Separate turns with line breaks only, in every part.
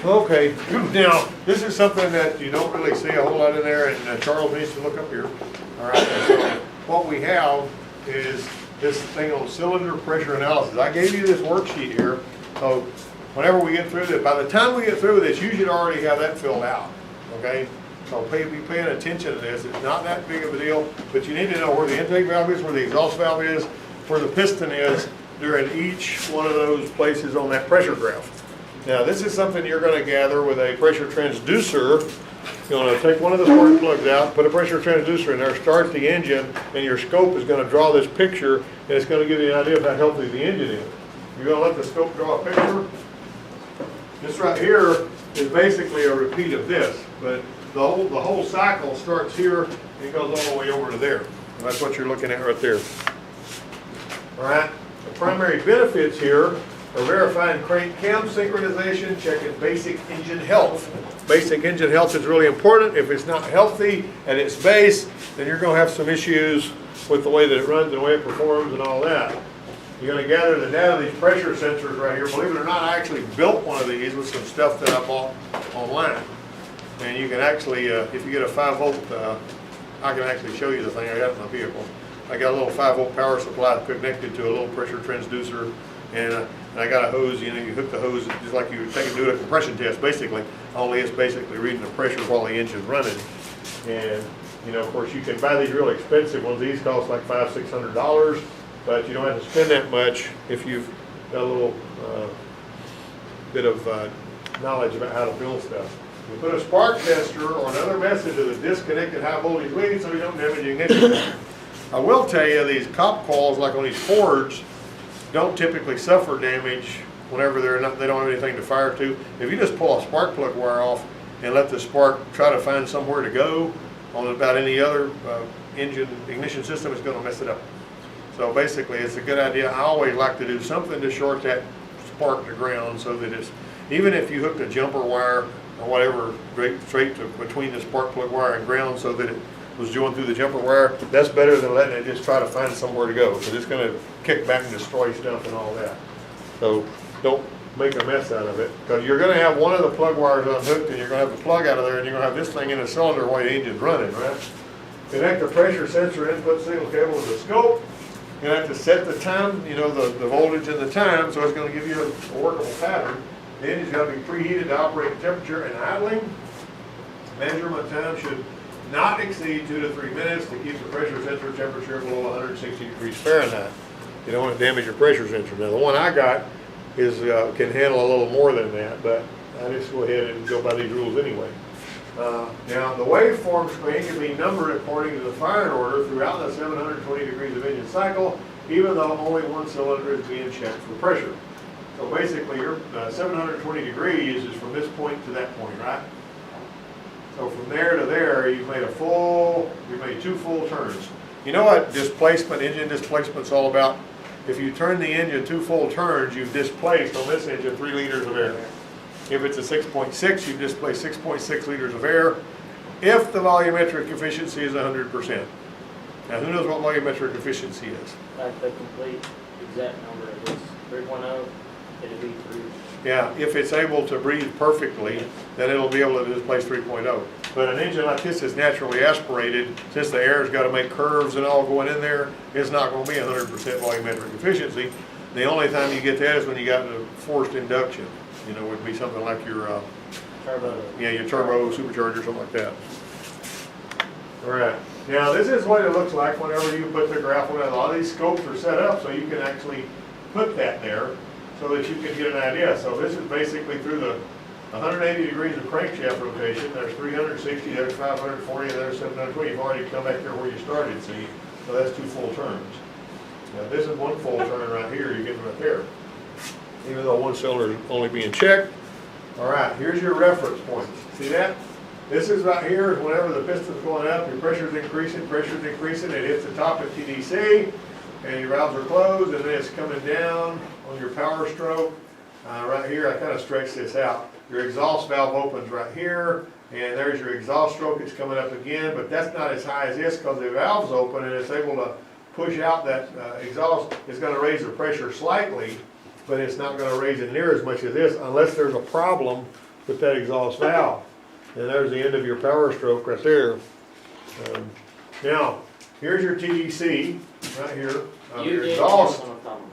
Okay, now, this is something that you don't really see a whole lot in there, and Charles needs to look up here. All right, and so what we have is this thing on cylinder pressure analysis. I gave you this worksheet here, so whenever we get through this, by the time we get through this, you should already have that filled out, okay? So be paying attention to this. It's not that big of a deal, but you need to know where the intake valve is, where the exhaust valve is, where the piston is during each one of those places on that pressure graph. Now, this is something you're going to gather with a pressure transducer. You're going to take one of the spark plugs out, put a pressure transducer in there, start the engine, and your scope is going to draw this picture, and it's going to give you an idea of how healthy the engine is. You're going to let the scope draw a picture. This right here is basically a repeat of this, but the whole cycle starts here and goes all the way over to there. And that's what you're looking at right there. All right. The primary benefits here are verifying crank cam synchronization, checking basic engine health. Basic engine health is really important. If it's not healthy at its base, then you're going to have some issues with the way that it runs and the way it performs and all that. You're going to gather the data of these pressure sensors right here. Believe it or not, I actually built one of these with some stuff that I bought online. And you can actually, if you get a 5 volt, I can actually show you the thing I got in my vehicle. I got a little 5 volt power supply connected to a little pressure transducer, and I got a hose. You know, you hook the hose just like you would take and do a compression test, basically. Only it's basically reading the pressure while the engine's running. And you know, of course, you can buy these really expensive ones. These cost like $500-600, but you don't have to spend that much if you've got a little bit of knowledge about how to build stuff. You put a spark tester or another message to the disconnected high voltage lead so you don't damage the ignition. I will tell you, these cop coils, like on these Fords, don't typically suffer damage whenever they don't have anything to fire to. If you just pull a spark plug wire off and let the spark try to find somewhere to go on about any other engine ignition system, it's going to mess it up. So basically, it's a good idea. I always like to do something to short that spark to ground so that it's, even if you hooked a jumper wire or whatever straight to between the spark plug wire and ground so that it was going through the jumper wire, that's better than letting it just try to find somewhere to go, because it's going to kick back and destroy stuff and all that. So don't make a mess out of it, because you're going to have one of the plug wires unhooked and you're going to have the plug out of there, and you're going to have this thing in a cylinder while the engine's running, right? Connect the pressure sensor input signal cable to the scope. You're going to have to set the time, you know, the voltage and the time, so it's going to give you a workable pattern. The engine's got to be preheated to operate temperature and idling. Measurement time should not exceed 2 to 3 minutes to keep the pressure sensor temperature below 160 degrees Fahrenheit. You don't want to damage your pressure sensor. Now, the one I got is can handle a little more than that, but I just go ahead and go by these rules anyway. Now, the waveform screen can be numbered according to the firing order throughout the 720 degrees of engine cycle, even though only one cylinder is being checked for pressure. So basically, your 720 degrees is from this point to that point, right? So from there to there, you've made 2 full turns. You know what displacement, engine displacement's all about? If you turn the engine 2 full turns, you've displaced on this engine 3 liters of air. If it's a 6.6, you've displaced 6.6 liters of air if the volumetric efficiency is 100%. Now, who knows what volumetric efficiency is?
Like the complete exact number of this 3.0, it'll be 3.
Yeah, if it's able to breathe perfectly, then it'll be able to displace 3.0. But an engine like this is naturally aspirated. Since the air's got to make curves and all going in there, it's not going to be 100% volumetric efficiency. The only time you get that is when you got the forced induction. You know, would be something like your
Turbo.
Yeah, your turbo supercharger, something like that. All right. Now, this is what it looks like whenever you put the graph on it. A lot of these scopes are set up so you can actually put that there so that you can get an idea. So this is basically through the 180 degrees of crankshaft rotation. There's 360, there's 540, there's 720. You've already come back there where you started, see? So that's 2 full turns. Now, this is 1 full turn right here. You're getting right there, even though one cylinder is only being checked. All right, here's your reference points. See that? This is right here, whenever the piston's going up, your pressure's increasing, it hits the top at TDC, and your valves are closed, and then it's coming down on your power stroke. Right here, I kind of stretched this out. Your exhaust valve opens right here, and there's your exhaust stroke. It's coming up again, but that's not as high as this because the valve's open and it's able to push out that exhaust. It's going to raise the pressure slightly, but it's not going to raise it near as much as this unless there's a problem with that exhaust valve. And there's the end of your power stroke right there. Now, here's your TDC, right here. Your exhaust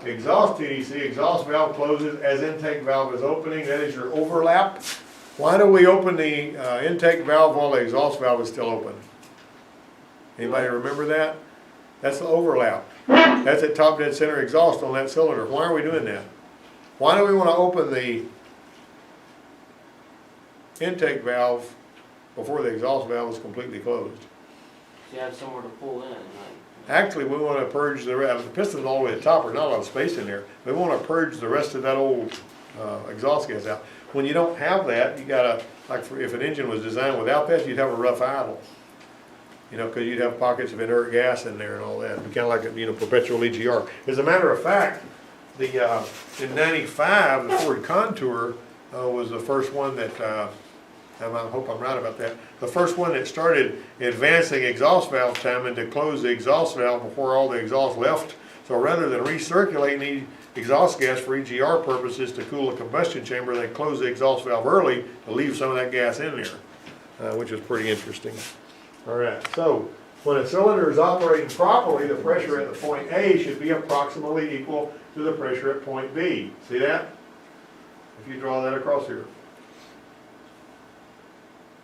TDC, exhaust valve closes as intake valve is opening. That is your overlap. Why do we open the intake valve while the exhaust valve is still open? Anybody remember that? That's the overlap. That's at top dead center exhaust on that cylinder. Why are we doing that? Why do we want to open the intake valve before the exhaust valve is completely closed?
You have somewhere to pull in, like.
Actually, we want to purge the piston's all the way to the top. There's not a lot of space in there. We want to purge the rest of that old exhaust gas out. When you don't have that, you gotta, if an engine was designed without that, you'd have a rough idle. You know, because you'd have pockets of inert gas in there and all that. It'd be kind of like a perpetual EGR. As a matter of fact, in '95, the Ford Contour was the first one that, I hope I'm right about that, the first one that started advancing exhaust valve time and to close the exhaust valve before all the exhaust left. So rather than recirculating the exhaust gas for EGR purposes to cool the combustion chamber, they closed the exhaust valve early to leave some of that gas in there, which is pretty interesting. All right, so when a cylinder is operating properly, the pressure at the point A should be approximately equal to the pressure at point B. See that? If you draw that across here.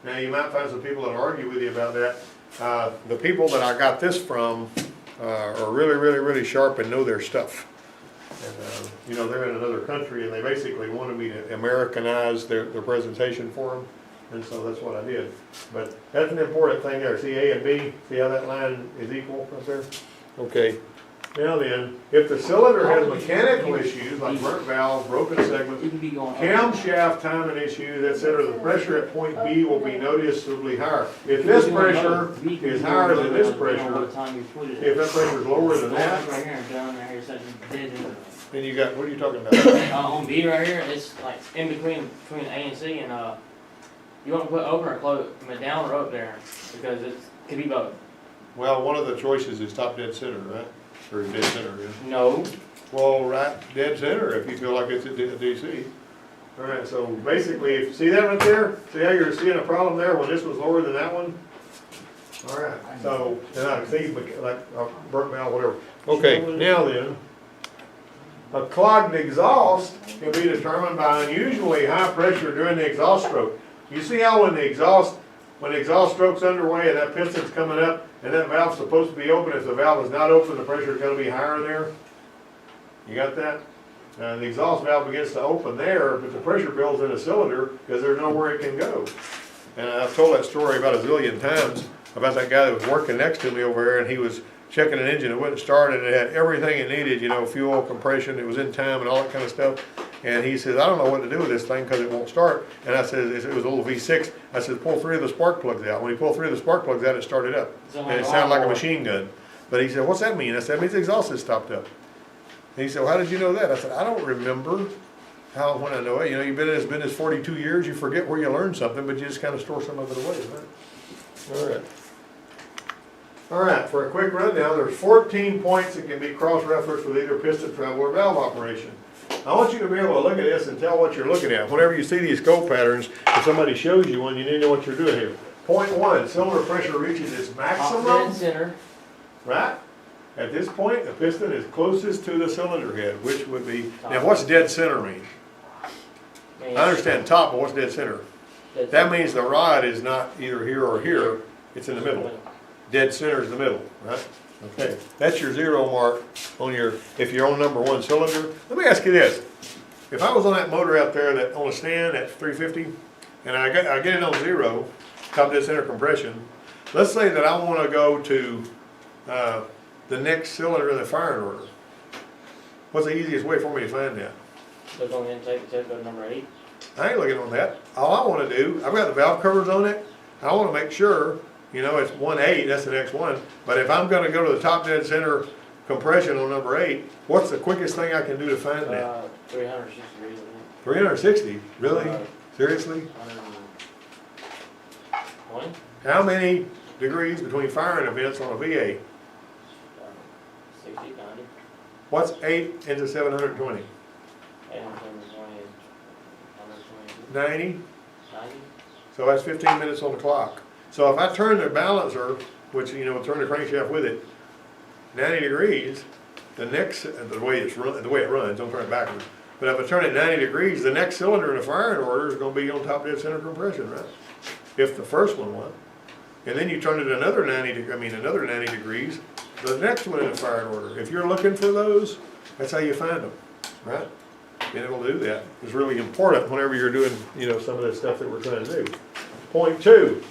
Now you might find some people that argue with you about that. The people that I got this from are really sharp and know their stuff. And you know, they're in another country and they basically wanted me to Americanize their presentation for them. And so that's what I did. But that's an important thing there. See A and B? See how that line is equal right there? Okay. Now then, if the cylinder has mechanical issues like burnt valve, broken segments, camshaft timing issues, etc., the pressure at point B will be noticeably higher. If this pressure is higher than this pressure, if that pressure is lower than that, then you got, what are you talking about?
On B right here, it's like in between A and C, and you want to put over or close, down or up there, because it could be both.
Well, one of the choices is top dead center, right? Or dead center, yeah.
No.
Well, right dead center if you feel like it's a DC. All right, so basically, if you see that right there, see how you're seeing a problem there when this was lower than that one? All right, so, and I see like a burnt valve, whatever. Okay, now then, a clogged exhaust can be determined by unusually high pressure during the exhaust stroke. You see how when the exhaust stroke's underway and that piston's coming up and that valve's supposed to be open, if the valve is not open, the pressure is going to be higher there? You got that? The exhaust valve begins to open there, but the pressure builds in a cylinder because there's nowhere it can go. And I've told that story about a zillion times about that guy that was working next to me over there, and he was checking an engine that wouldn't start, and it had everything it needed, you know, fuel, compression, it was in time and all that kind of stuff. And he says, I don't know what to do with this thing because it won't start. And I said, it was a little V6. I said, pull 3 of the spark plugs out. When he pulled 3 of the spark plugs out, it started up. And it sounded like a machine gun. But he said, what's that mean? I said, it means the exhaust is stopped up. And he said, well, how did you know that? I said, I don't remember when I know it. You know, you've been in this business 42 years, you forget where you learned something, but you just kind of store some of it away, right? All right. All right, for a quick rundown, there's 14 points that can be cross-referenced with either piston travel or valve operation. I want you to be able to look at this and tell what you're looking at. Whenever you see these scope patterns, if somebody shows you one, you need to know what you're doing here. Point 1, cylinder pressure reaches its maximum.
Dead center.
Right? At this point, the piston is closest to the cylinder head, which would be, now what's dead center mean? I understand top, but what's dead center? That means the rod is not either here or here, it's in the middle. Dead center is the middle, right? Okay, that's your 0 mark on your, if you're on number 1 cylinder. Let me ask you this. If I was on that motor out there that on a stand at 350, and I get it on 0, top dead center compression, let's say that I want to go to the next cylinder in the firing order. What's the easiest way for me to find that?
Look on the intake, go to number 8.
I ain't looking on that. All I want to do, I've got the valve covers on it. I want to make sure, you know, it's 1.8, that's the next one. But if I'm going to go to the top dead center compression on number 8, what's the quickest thing I can do to find that?
360 degrees.
360? Really? Seriously?
120?
How many degrees between firing events on a V8?
60, 90.
What's 8 into 720?
820 is 120.
90?
90?
So that's 15 minutes on the clock. So if I turn the balancer, which, you know, turn the crankshaft with it, 90 degrees, the next, the way it runs, don't turn it backwards. But if I turn it 90 degrees, the next cylinder in the firing order is gonna be on top of that center compression, right? If the first one was. And then you turn it another 90 degrees, the next one in the firing order. If you're looking for those, that's how you find them, right? Being able to do that is really important whenever you're doing, you know, some of the stuff that we're trying to do. Point 2,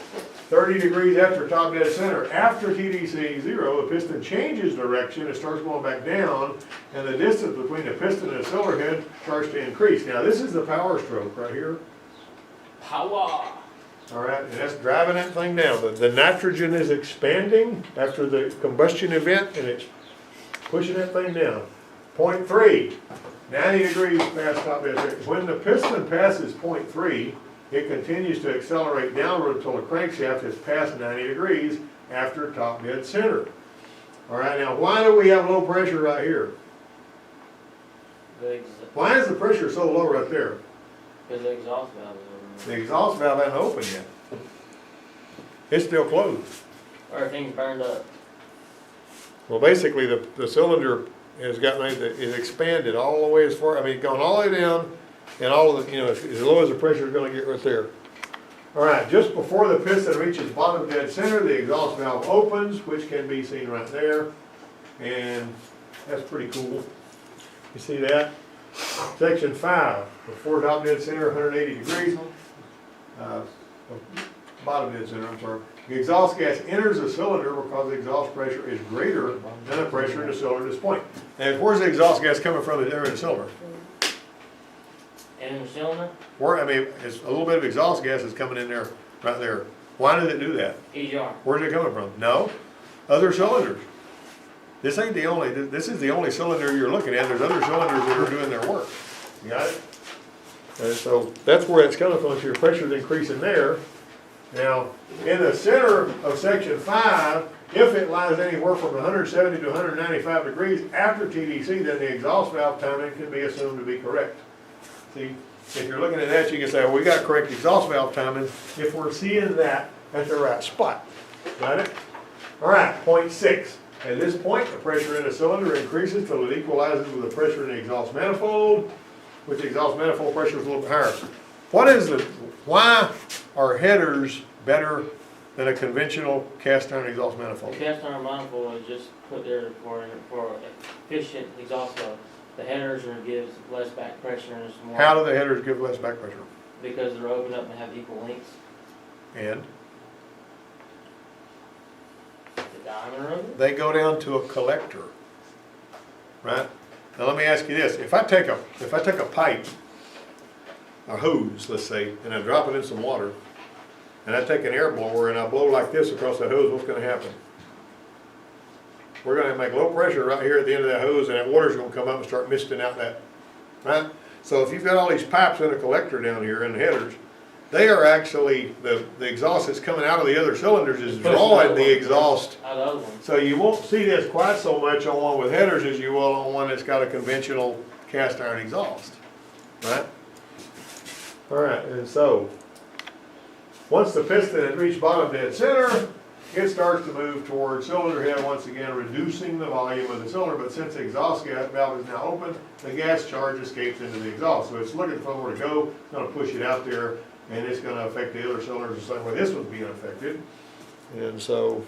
30 degrees after top dead center. After TDC 0, the piston changes direction, it starts going back down, and the distance between the piston and the cylinder head starts to increase. Now this is the power stroke right here.
Power!
All right, and that's driving that thing down. The nitrogen is expanding after the combustion event, and it's pushing that thing down. Point 3, 90 degrees past top dead center. When the piston passes point 3, it continues to accelerate downward until the crankshaft is past 90 degrees after top dead center. All right, now why do we have low pressure right here? Why is the pressure so low right there?
Because the exhaust valve is open.
The exhaust valve hasn't opened yet. It's still closed.
Or everything's burned up.
Well, basically the cylinder has gotten, is expanded all the way as far, I mean, gone all the way down, and all of the, you know, as low as the pressure is going to get right there. All right, just before the piston reaches bottom dead center, the exhaust valve opens, which can be seen right there, and that's pretty cool. You see that? Section 5, before top dead center, 180 degrees. Bottom dead center, I'm sorry. The exhaust gas enters the cylinder because the exhaust pressure is greater than the pressure in the cylinder at this point. And where's the exhaust gas coming from there in the cylinder?
And in the cylinder?
Where, I mean, it's a little bit of exhaust gas is coming in there, right there. Why did it do that?
EGR.
Where's it coming from? No, other cylinders. This ain't the only, this is the only cylinder you're looking at. There's other cylinders that are doing their work. You got it? And so that's where it's coming from, so your pressure's increasing there. Now, in the center of section 5, if it lies anywhere from 170 to 195 degrees after TDC, then the exhaust valve timing can be assumed to be correct. See, if you're looking at that, you can say, well, we got correct exhaust valve timing if we're seeing that at the right spot. Got it? All right, point 6. At this point, the pressure in the cylinder increases till it equalizes with the pressure in the exhaust manifold, which the exhaust manifold pressure is a little bit higher. Why are headers better than a conventional cast iron exhaust manifold?
The cast iron manifold is just put there for efficient exhaust flow. The headers are gives less back pressure and it's more.
How do the headers give less back pressure?
Because they're open up and have equal lengths.
And
The diameter of it?
they go down to a collector, right? Now let me ask you this: if I take a pipe, a hose, let's say, and I drop it in some water, and I take an air blower and I blow like this across that hose, what's going to happen? We're going to make low pressure right here at the end of that hose, and that water's going to come up and start misting out that, right? So if you've got all these pipes in a collector down here in the headers, they are actually, the exhaust that's coming out of the other cylinders is drawing the exhaust.
Out of the other one.
So you won't see this quite so much on one with headers as you will on one that's got a conventional cast iron exhaust, right? All right, and so once the piston has reached bottom dead center, it starts to move toward cylinder head once again, reducing the volume of the cylinder. But since the exhaust gas valve is now open, the gas charge escapes into the exhaust. So it's looking for where to go. It's going to push it out there, and it's going to affect the other cylinders the same way this one's being affected. And so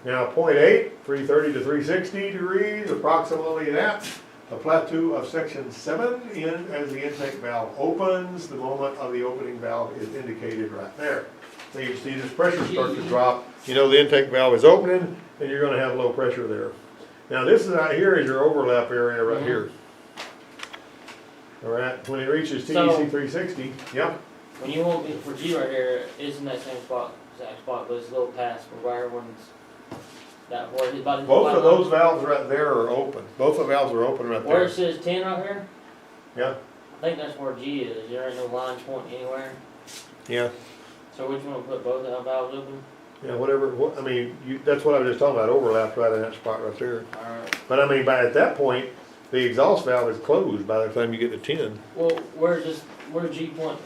now point 8, 330 to 360 degrees, approximately that. A plateau of section 7 as the intake valve opens. The moment of the opening valve is indicated right there. So you see this pressure start to drop. You know the intake valve is opening, and you're going to have low pressure there. Now this is right here is your overlap area right here. All right, when it reaches TDC 360, yeah.
When you hold it for G right here, it's in that same spot, exact spot, but it's a little past where everyone's that where it's about.
Both of those valves right there are open. Both the valves are open right there.
Where it says 10 right here,
Yeah.
I think that's where G is. There ain't no line point anywhere.
Yeah.
So which one will put both of the valves open?
Yeah, whatever. I mean, that's what I was just talking about. Overlap right in that spot right there.
Alright.
But I mean, at that point, the exhaust valve is closed by the time you get to 10.
Well, where's G pointing?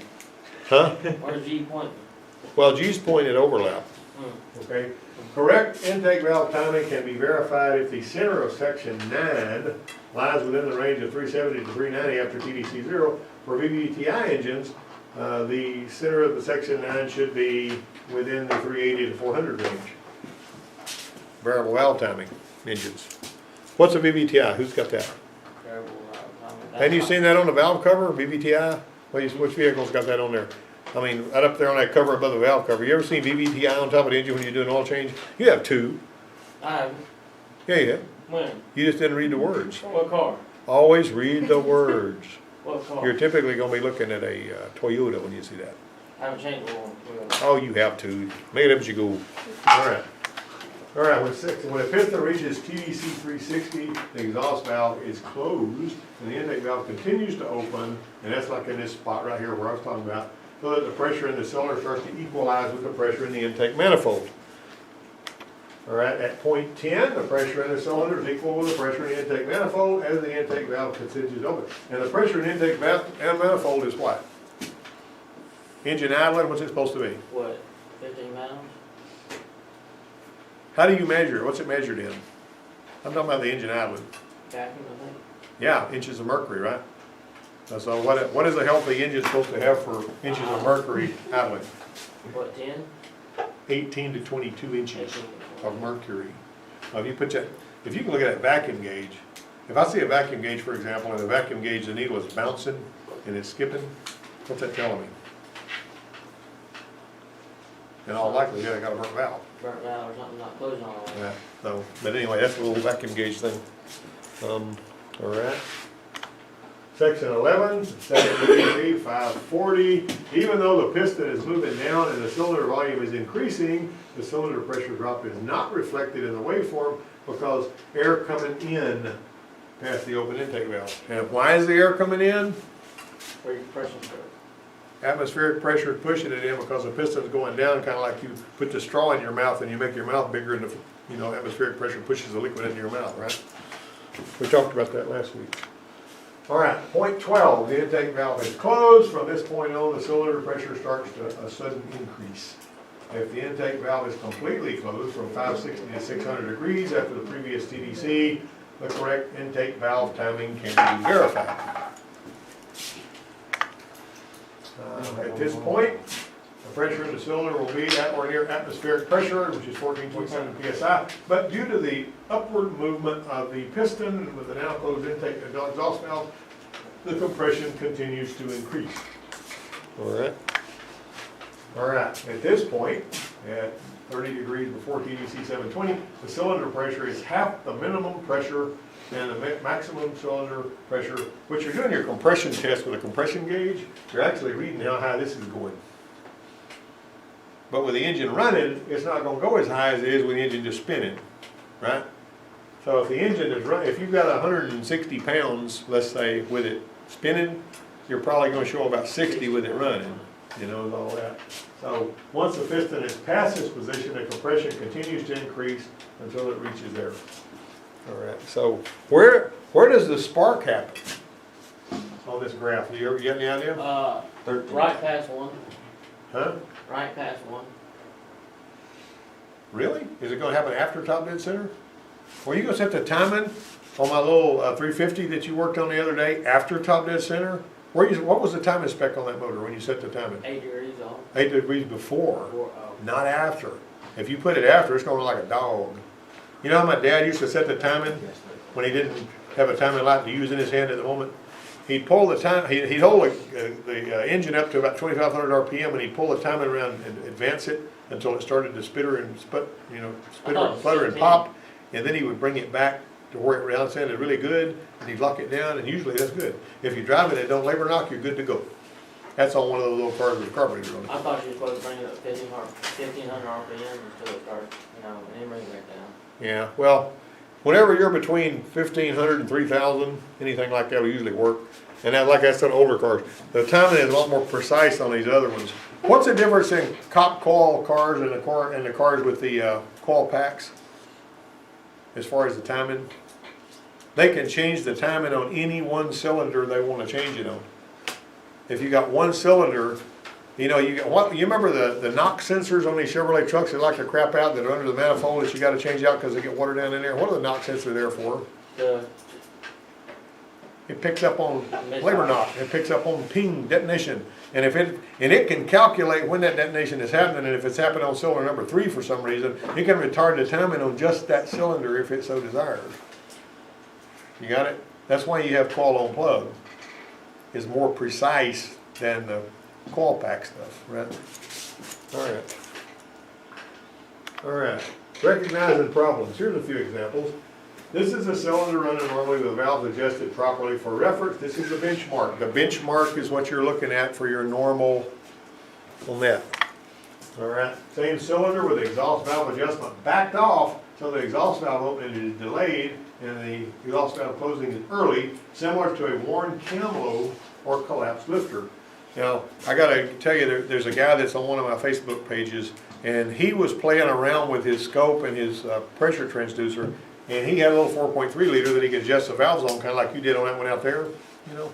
Huh?
Where's G pointing?
Well, G's point at overlap.
Hmm.
Okay, correct intake valve timing can be verified if the center of section 9 lies within the range of 370 to 390 after TDC 0. For VVTI engines, the center of the section 9 should be within the 380 to 400 range. Variable valve timing engines. What's a VVTI? Who's got that?
Variable timing.
Hadn't you seen that on the valve cover, VVTI? Which vehicle's got that on there? I mean, right up there on that cover above the valve cover. You ever seen VVTI on top of the engine when you're doing oil change? You have two.
I haven't.
Yeah, you have.
When?
You just didn't read the words.
What car?
Always read the words.
What car?
You're typically gonna be looking at a Toyota when you see that.
I haven't changed the one.
Oh, you have to. Make it up as you go. Alright. Alright, when a piston reaches TDC 360, the exhaust valve is closed and the intake valve continues to open, and that's like in this spot right here where I was talking about, so that the pressure in the cylinder starts to equalize with the pressure in the intake manifold. Alright, at point 10, the pressure in the cylinder is equal with the pressure in the intake manifold as the intake valve continues to open. And the pressure in the intake manifold is what? Engine idling, what's it supposed to be?
What? 15 pounds?
How do you measure it? What's it measured in? I'm talking about the engine idling.
Vacuum, I think.
Yeah, inches of mercury, right? So what is a healthy engine supposed to have for inches of mercury idling?
What, 10?
18 to 22 inches
18.
of mercury. Now, if you can look at that vacuum gauge, if I see a vacuum gauge, for example, and the vacuum gauge, the needle is bouncing and it's skipping, what's that telling me? In all likelihood, I got a burnt valve.
Burnt valve or something not closing all the way.
Yeah, so, but anyway, that's a little vacuum gauge thing. All right. Section 11, second TDC 540. Even though the piston is moving down and the cylinder volume is increasing, the cylinder pressure drop is not reflected in the waveform because air coming in past the open intake valve. And why is the air coming in?
Where your pressure starts.
Atmospheric pressure is pushing it in because the piston's going down, kind of like you put the straw in your mouth and you make your mouth bigger and the atmospheric pressure pushes the liquid into your mouth, right? We talked about that last week. All right, point 12, the intake valve is closed. From this point on, the cylinder pressure starts a sudden increase. If the intake valve is completely closed from 560 to 600 degrees after the previous TDC, the correct intake valve timing can be verified. At this point, the pressure in the cylinder will be at or near atmospheric pressure, which is 14.7 psi. But due to the upward movement of the piston with the now closed intake and exhaust valve, the compression continues to increase. All right. All right. At this point, at 30 degrees before TDC 720, the cylinder pressure is half the minimum pressure and the maximum cylinder pressure. Which you're doing your compression test with a compression gauge, you're actually reading how high this is going. But with the engine running, it's not going to go as high as it is with the engine just spinning, right? So if the engine is running, if you've got 160 pounds, let's say, with it spinning, you're probably going to show about 60 with it running, and all that. So once the piston is past this position, the compression continues to increase until it reaches there. All right, so where does the spark happen on this graph? Do you ever get any idea?
Right past one.
Huh?
Right past one.
Really? Is it going to happen after top dead center? Were you going to set the timing on my little 350 that you worked on the other day after top dead center? What was the timing spec on that motor when you set the timing?
8 degrees on.
8 degrees before, not after. If you put it after, it's going to look like a dog. You know how my dad used to set the timing when he didn't have a timing light to use in his hand at the moment? He'd pull the time. He'd hold the engine up to about 2,500 RPM, and he'd pull the timing around and advance it until it started to spitter and spitter and flutter and pop, and then he would bring it back to where it sounded really good, and he'd lock it down, and usually that's good. If you drive it and don't labor knock, you're good to go. That's on one of those little cars with a carburetor on it.
I thought you were supposed to bring it up 1,500 RPM until it started, and then bring it back down.
Yeah, well, whenever you're between 1,500 and 3,000, anything like that will usually work. And that, like I said, older cars. The timing is a lot more precise on these other ones. What's the difference in cop coil cars and the cars with the coil packs? As far as the timing, they can change the timing on any one cylinder they want to change it on. If you got one cylinder You know, you remember the knock sensors on these Chevrolet trucks that like to crap out that are under the manifold that you gotta change out because they get water down in there? What are the knock sensors there for? It picks up on labor knock, it picks up on ping detonation. And it can calculate when that detonation is happening, and if it's happening on cylinder number 3 for some reason, it can retard the timing on just that cylinder if it so desires. You got it? That's why you have coil on plug. It's more precise than the coil pack stuff, right? All right. Recognizing problems. Here's a few examples. This is a cylinder running normally with valves adjusted properly. For reference, this is the benchmark. The benchmark is what you're looking at for your normal on that. All right. Same cylinder with exhaust valve adjustment backed off, so the exhaust valve opening is delayed and the exhaust valve closing is early, similar to a worn camo or collapsed lifter. Now, I gotta tell you, there's a guy that's on one of my Facebook pages, and he was playing around with his scope and his pressure transducer, and he had a little 4.3 liter that he could adjust the valves on, kind of like you did on that one out there. You know,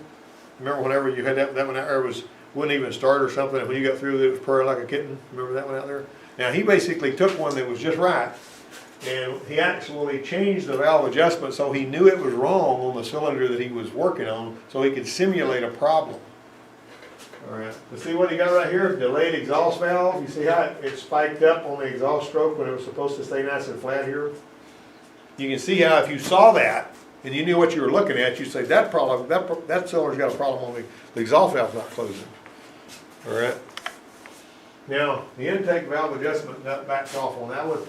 remember whenever you had that one out there wouldn't even start or something, and when you got through it was purring like a kitten. Remember that one out there? Now, he basically took one that was just right, and he actually changed the valve adjustment so he knew it was wrong on the cylinder that he was working on, so he could simulate a problem. All right, let's see what he got right here. Delayed exhaust valve. You see how it spiked up on the exhaust stroke when it was supposed to stay nice and flat here? You can see how if you saw that and you knew what you were looking at, you'd say that cylinder's got a problem on the exhaust valve's not closing. All right. Now, the intake valve adjustment nut backs off on that one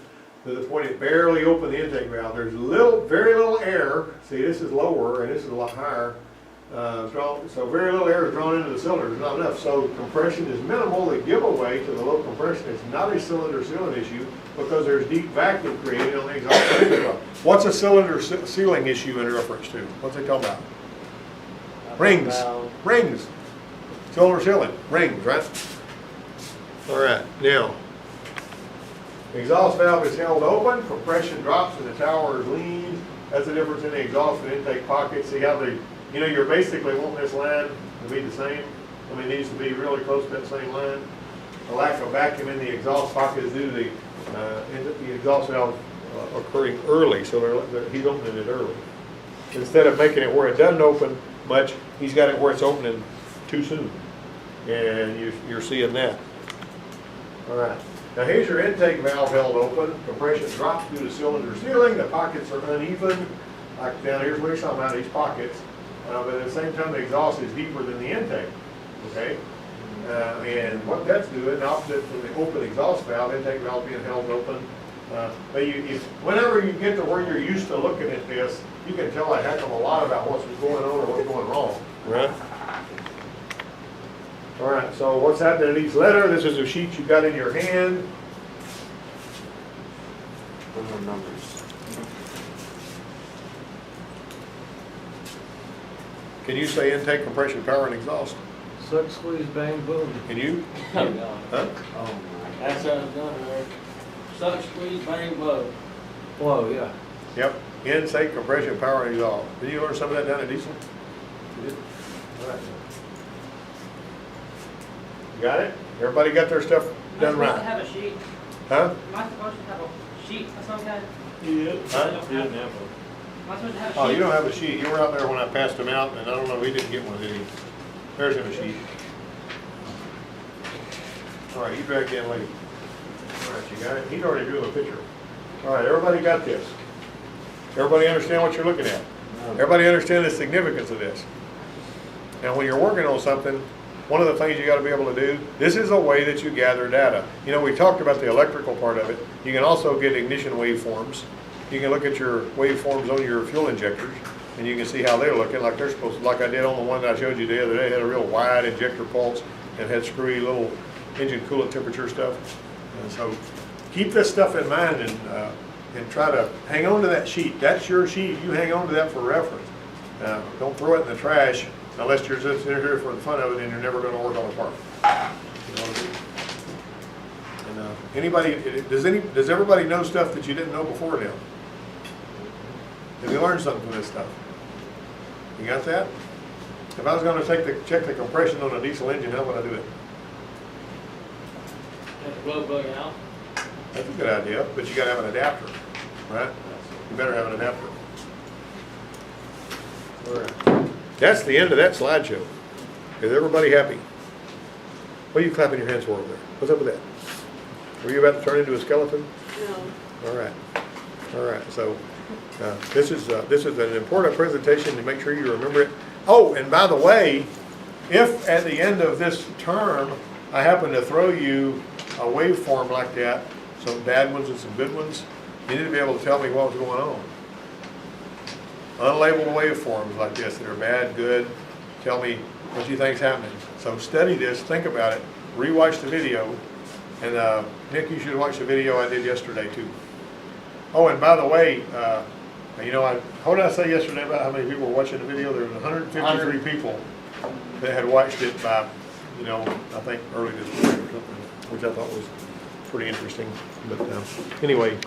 to the point it barely opened the intake valve. There's very little air. See, this is lower and this is a lot higher. So very little air is drawn into the cylinder. There's not enough. So compression is minimal. The giveaway to the low compression is not a cylinder sealing issue because there's deep vacuum created on the exhaust valve. What's a cylinder sealing issue in reference to? What's they talking about? Rings. Rings. Cylinder sealing. Rings, right? All right. Now, the exhaust valve is held open. Compression drops and the tower is lean. That's the difference in the exhaust and intake pocket. See how you're basically wanting this line to be the same. I mean, it needs to be really close to that same line. The lack of vacuum in the exhaust pocket is due to the exhaust valve occurring early, so he's opening it early. Instead of making it where it doesn't open much, he's got it where it's opening too soon. And you're seeing that. All right. Now here's your intake valve held open. Compression drops due to cylinder sealing. The pockets are uneven. Like down here's what he's talking about, these pockets. But at the same time, the exhaust is deeper than the intake, okay? And what that's doing, opposite from the open exhaust valve, intake valve being held open. But whenever you get to where you're used to looking at this, you can tell a heck of a lot about what's going on or what's going wrong, right? All right, so what's happening in each letter? This is a sheet you got in your hand.
What are numbers?
Can you say intake, compression, power, and exhaust?
Suck, squeeze, bang, boom.
Can you?
Oh, God.
Huh?
Oh my.
That's what I was doing there. Suck, squeeze, bang, blow.
Whoa, yeah.
Yep. Intake, compression, power, and exhaust. Did you learn some of that down at Diesel? You did? All right. You got it? Everybody got their stuff done
Am I supposed to
right?
have a sheet?
Huh?
Am I supposed to have a sheet of some kind?
Yeah. Huh?
Am I supposed to have a sheet?
Oh, you don't have a sheet. You were out there when I passed them out, and I don't know, he didn't get one, did he? There's him a sheet. All right, you drag in late. All right, you got it? He's already drew a picture. All right, everybody got this? Everybody understand what you're looking at? Everybody understand the significance of this? Now, when you're working on something, one of the things you got to be able to do, this is a way that you gather data. You know, we talked about the electrical part of it. You can also get ignition waveforms. You can look at your waveforms on your fuel injectors, and you can see how they're looking, like they're supposed to, like I did on the one that I showed you the other day. It had a real wide injector pulse and had screwy little engine coolant temperature stuff. And so keep this stuff in mind and try to hang on to that sheet. That's your sheet. You hang on to that for reference. Don't throw it in the trash unless you're just in here for the fun of it and you're never going to work on the part. You know what I mean? And does everybody know stuff that you didn't know before now? Have you learned something from this stuff? You got that? If I was going to check the compression on a diesel engine, how would I do it?
Have the globe bug out.
That's a good idea, but you gotta have an adapter, right? You better have an adapter. All right. That's the end of that slideshow. Is everybody happy? What are you clapping your hands for over there? What's up with that? Were you about to turn into a skeleton?
No.
All right. All right, so this is an important presentation to make sure you remember it. Oh, and by the way, if at the end of this term, I happen to throw you a waveform like that, some bad ones and some good ones, you need to be able to tell me what was going on. Unlabeled waveforms like this that are bad, good, tell me what you think's happening. So study this, think about it, rewatch the video, and Nick, you should watch the video I did yesterday too. Oh, and by the way, you know, what did I say yesterday about how many people were watching the video? There was 153 people that had watched it by, you know, I think early this week or something, which I thought was pretty interesting. But anyway.